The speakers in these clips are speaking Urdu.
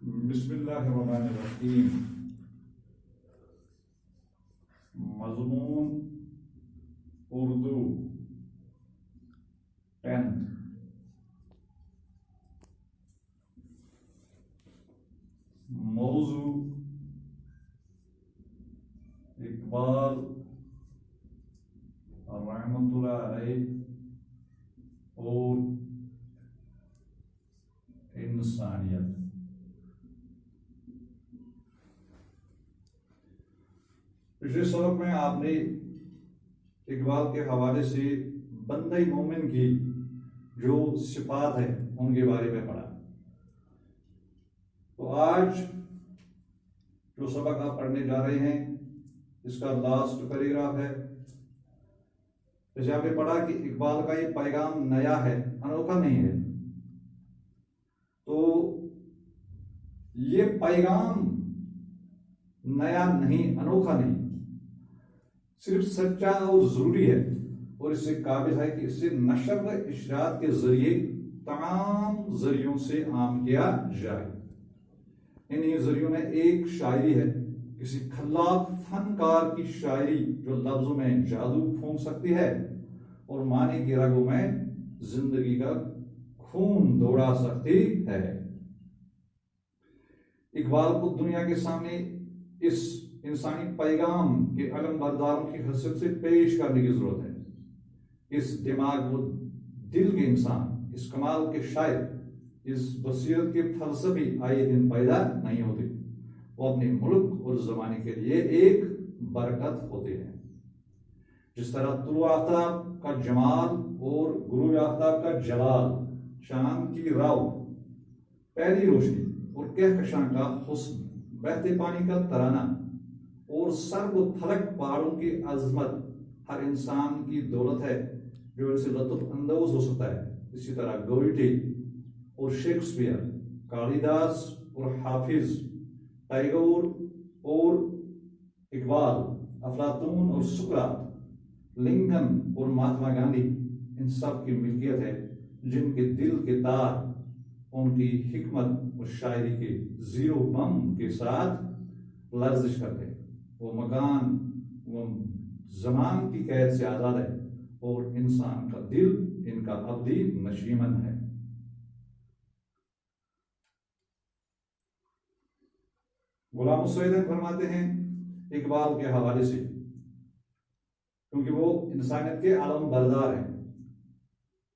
بسم اللہ الرحمن الرحیم۔ مضمون اردو 10th۔ موضوع اقبال رحمۃ اللہ علیہ اور انسانیت۔ پچھلے سبق میں آپ نے اقبال کے حوالے سے بندہ مومن کی جو صفات ہے ان کے بارے میں پڑھا۔ تو آج جو سبق آپ پڑھنے جا رہے ہیں اس کا لاسٹ پیراگراف ہے۔ جیسے آپ نے پڑھا کہ اقبال کا یہ پیغام نیا ہے، انوکھا نہیں ہے۔ تو یہ پیغام نیا نہیں، انوکھا نہیں، صرف سچا اور ضروری ہے، اور اس سے قابل ہے کہ اسے نشر و اشاعت کے ذریعے تمام ذریعوں سے عام کیا جائے۔ انہی ذریعوں میں ایک شاعری ہے، کسی خلاق فنکار کی شاعری جو لفظوں میں جادو پھونک سکتی ہے اور معنی کی رگوں میں زندگی کا خون دوڑا سکتی ہے۔ اقبال کو دنیا کے سامنے اس انسانی پیغام کے علم برداروں کی حیثیت سے پیش کرنے کی ضرورت ہے۔ اس دماغ و دل کے انسان، اس کمال کے شاعر، اس بصیرت کے فلسفی آئے دن پیدا نہیں ہوتے، وہ اپنے ملک اور زمانے کے لیے ایک برکت ہوتے ہیں۔ جس طرح طلوع آفتاب کا جمال اور غروب آفتاب کا جلال، چاند کی راو، پہلی روشنی اور کہکشاں کا حسن، بہتے پانی کا ترانہ اور سرب و تھلک پہاڑوں کی عظمت ہر انسان کی دولت ہے جو ان سے لطف اندوز ہو سکتا ہے، اسی طرح گوئٹے اور شیکسپیئر، کالیداس اور حافظ، ٹیگور اور اقبال، افلاطون اور سقراط، لنکن اور مہاتما گاندھی، ان سب کی ملکیت ہے جن کے دل کے تار ان کی حکمت اور شاعری کے زیرو بم کے ساتھ لرزش کرتے ہیں۔ وہ مکان وہ زمان کی قید سے آزاد ہے اور انسان کا دل ان کا ابدی نشیمن ہے۔ غلام السعید فرماتے ہیں اقبال کے حوالے سے، کیونکہ وہ انسانیت کے علم بردار ہیں،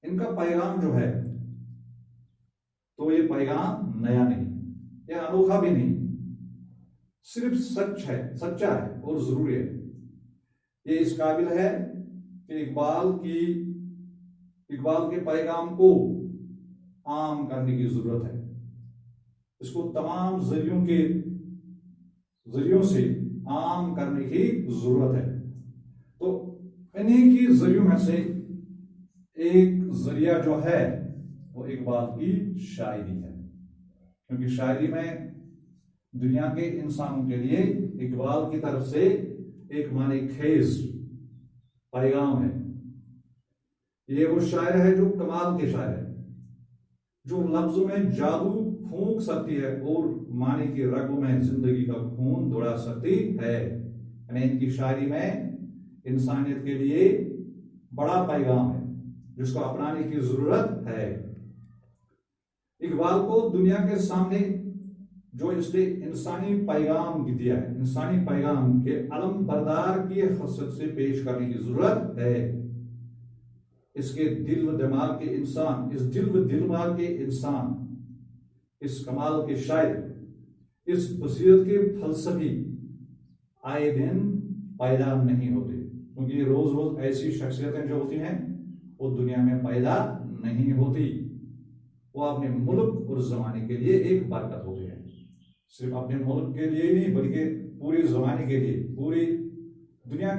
ان کا پیغام جو ہے تو یہ پیغام نیا نہیں، یہ انوکھا بھی نہیں، صرف سچا ہے اور ضروری ہے۔ یہ اس قابل ہے کہ اقبال کے پیغام کو عام کرنے کی ضرورت ہے، اس کو تمام ذریعوں سے عام کرنے کی ضرورت ہے۔ تو انہی کی ذریعوں میں سے ایک ذریعہ جو ہے وہ اقبال کی شاعری ہے، کیونکہ شاعری میں دنیا کے انسانوں کے لیے اقبال کی طرف سے ایک معنی خیز پیغام ہے۔ یہ وہ شاعر ہے جو کمال کے شاعر ہے، جو لفظوں میں جادو پھونک سکتی ہے اور معنی کی رگوں میں زندگی کا خون دوڑا سکتی ہے۔ یعنی ان کی شاعری میں انسانیت کے لیے بڑا پیغام ہے جس کو اپنانے کی ضرورت ہے۔ اقبال کو دنیا کے سامنے جو اس نے انسانی پیغام دیا ہے، انسانی پیغام کے علم بردار کی حیثیت سے پیش کرنے کی ضرورت ہے۔ اس کے دل و دماغ کے انسان، اس دل و دماغ کے انسان، اس کمال کے شاعر، اس بصیرت کے فلسفی آئے دن پیدا نہیں ہوتے، کیونکہ یہ روز روز ایسی شخصیتیں جو ہوتی ہیں وہ دنیا میں پیدا نہیں ہوتی، وہ اپنے ملک اور زمانے کے لیے ایک برکت ہوتے ہیں۔ صرف اپنے ملک کے لیے نہیں بلکہ پورے زمانے کے لیے، پوری دنیا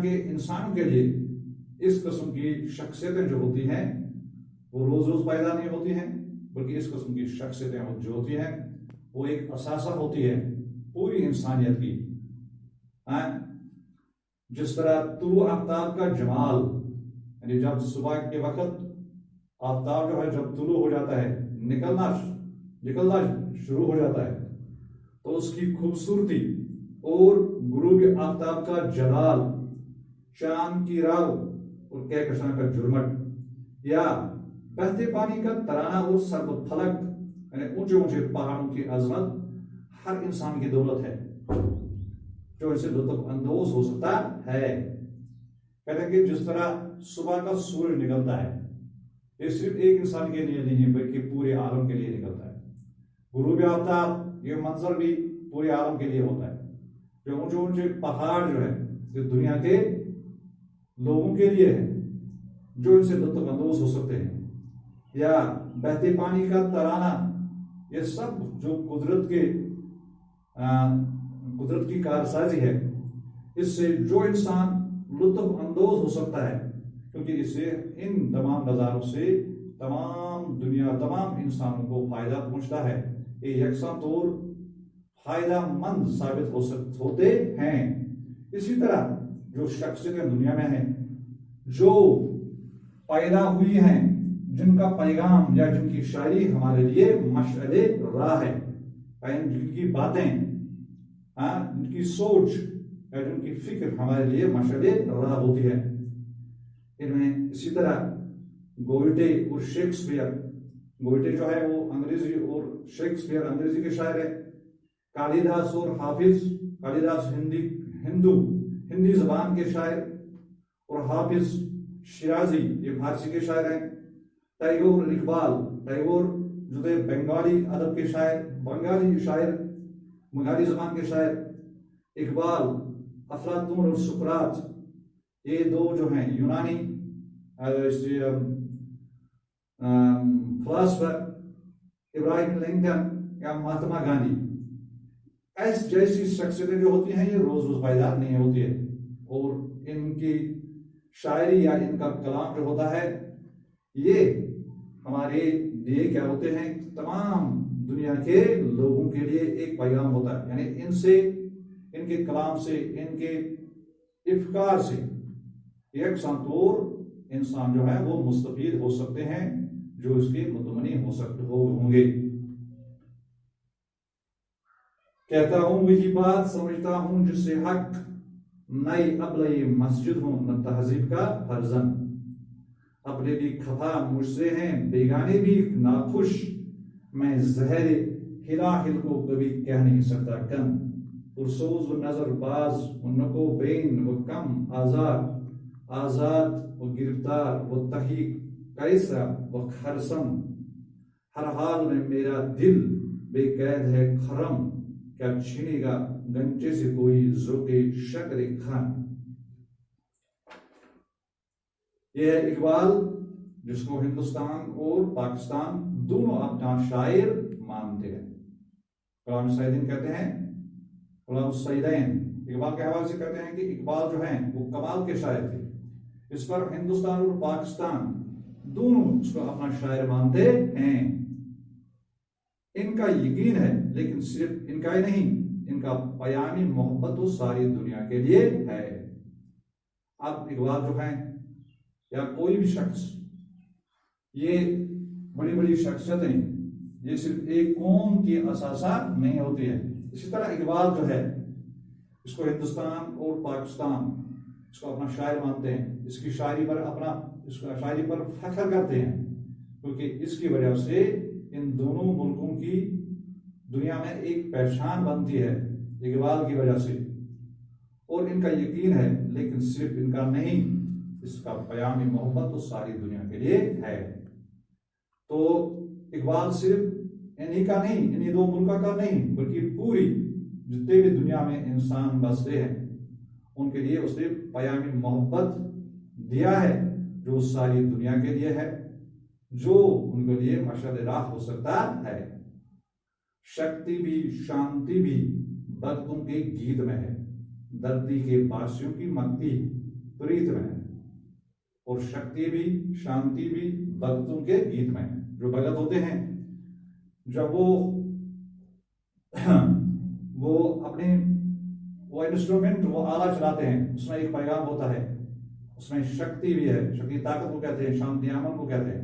کے انسانوں کے لیے اس قسم کی شخصیتیں جو ہوتی ہیں وہ روز روز پیدا نہیں ہوتی ہیں، بلکہ اس قسم کی شخصیتیں جو ہوتی ہیں وہ ایک اثاثہ ہوتی ہے پوری انسانیت کی۔ جس طرح طلوع آفتاب کا جمال، یعنی جب صبح کے وقت آفتاب جو ہے جب طلوع ہو جاتا ہے، نکلنا نکلنا شروع ہو جاتا ہے تو اس کی خوبصورتی اور غروب آفتاب کا جلال، چاند کی راو اور کہکشاں کا جھرمٹ، یا بہتے پانی کا ترانہ اور سرب فلک، یعنی اونچے اونچے پہاڑوں کی عظمت ہر انسان کی دولت ہے جو اسے لطف اندوز ہو سکتا ہے۔ کہتے ہیں کہ جس طرح صبح کا سورج نکلتا ہے، یہ صرف ایک انسان کے لیے نہیں بلکہ پورے عالم کے لیے نکلتا ہے۔ غروب آفتاب یہ منظر بھی پورے عالم کے لیے ہوتا ہے، جو اونچے اونچے پہاڑ جو ہے جو دنیا کے لوگوں کے لیے ہے جو ان سے لطف اندوز ہو سکتے ہیں، یا بہتے پانی کا ترانہ، یہ سب جو قدرت کی کارسازی ہے، اس سے جو انسان لطف اندوز ہو سکتا ہے، کیونکہ اس سے ان تمام نظاروں سے تمام انسانوں کو فائدہ پہنچتا ہے، یہ یکساں طور فائدہ مند ثابت ہوتے ہیں۔ اسی طرح جو شخصیتیں دنیا میں ہیں جو پیدا ہوئی ہیں، جن کا پیغام یا جن کی شاعری ہمارے لیے مشعل راہ ہے، جن کی باتیں، جن کی سوچ یا جن کی فکر ہمارے لیے مشعل راہ ہوتی ہے، ان میں اسی طرح گوئٹے اور شیکسپیئر، گوئٹے جو ہے وہ انگریزی اور شیکسپیئر انگریزی کے شاعر ہے، کالیداس اور حافظ، کالیداس ہندی زبان کے شاعر، اور حافظ شیرازی یہ فارسی کے شاعر ہیں، ٹیگور اور اقبال، ٹیگور جو تھے بنگالی ادب کے شاعر، بنگالی زبان کے شاعر، اقبال، افلاطون اور سقراط، یہ دو جو ہیں یونانی فلاسفر، ابراہیم لنکن یا مہاتما گاندھی، ایس جیسی شخصیتیں جو ہوتی ہیں یہ روز روز پائیدار نہیں ہوتی ہے، اور ان کی شاعری یا ان کا کلام جو ہوتا ہے یہ ہمارے لیے کیا ہوتے ہیں، تمام دنیا کے لوگوں کے لیے ایک پیغام ہوتا ہے، یعنی ان سے، ان کے کلام سے، ان کے افکار سے یکساں طور انسان جو ہے وہ مستفید ہو سکتے ہیں، جو اس کے متمنی ہوں گے۔ کہتا ہوں وہی بات، سمجھتا ہوں جس سے حق، نئی ابلئی مسجد ہوں نہ تہذیب کا فرزن، اپنے بھی خفا مجھ سے ہیں بیگانے بھی ناخوش، میں زہر ہلا کو کبھی کہہ نہیں سکتا کم، پرسوز و نظر باز و نکو بین و کم آزاد و گرفتار و تحقیق کیسا و خرسم، ہر حال میں میرا دل بے قید ہے خرم، کیا چھینے گا گنجے سے کوئی ذوق شکر خان۔ یہ ہے اقبال، جس کو ہندوستان اور پاکستان دونوں اپنا شاعر مانتے ہیں۔ غلام سعیدین کہتے ہیں، غلام السعیدین اقبال کے حوالے سے کہتے ہیں کہ اقبال جو ہیں وہ کمال کے شاعر تھے، اس پر ہندوستان اور پاکستان دونوں اس کو اپنا شاعر مانتے ہیں۔ ان کا یقین ہے، لیکن صرف ان کا ہی نہیں، ان کا پیامی محبت تو ساری دنیا کے لیے ہے۔ اب اقبال جو ہیں یا کوئی بھی شخص، یہ بڑی بڑی شخصیتیں یہ صرف ایک قوم کی اثاثہ نہیں ہوتی ہے۔ اسی طرح اقبال جو ہے اس کو ہندوستان اور پاکستان اس کو اپنا شاعر مانتے ہیں، اس کی شاعری پر فخر کرتے ہیں، کیونکہ اس کی وجہ سے ان دونوں ملکوں کی دنیا میں ایک پہچان بنتی ہے اقبال کی وجہ سے، اور ان کا یقین ہے، لیکن صرف ان کا نہیں، اس کا پیامی محبت تو ساری دنیا کے لیے ہے۔ تو اقبال صرف انہی کا نہیں، انہی دو ملکوں کا نہیں، بلکہ پوری جتنے بھی دنیا میں انسان بستے ہیں ان کے لیے اس نے پیامی محبت دیا ہے، جو ساری دنیا کے لیے ہے، جو ان کے لیے مشعل راہ ہو سکتا ہے۔ شکتی بھی شانتی بھی بھگتوں کے گیت میں ہے، دردی کے باسیوں کی مکتی پریت میں ہے، اور شکتی بھی شانتی بھی بھگتوں کے گیت میں ہے۔ جو بھگت ہوتے ہیں جب وہ اپنے انسٹرومنٹ، وہ آلہ چلاتے ہیں، اس میں ایک پیغام ہوتا ہے، اس میں شکتی بھی ہے، شکتی طاقت کو کہتے ہیں، شانتی امن کو کہتے ہیں،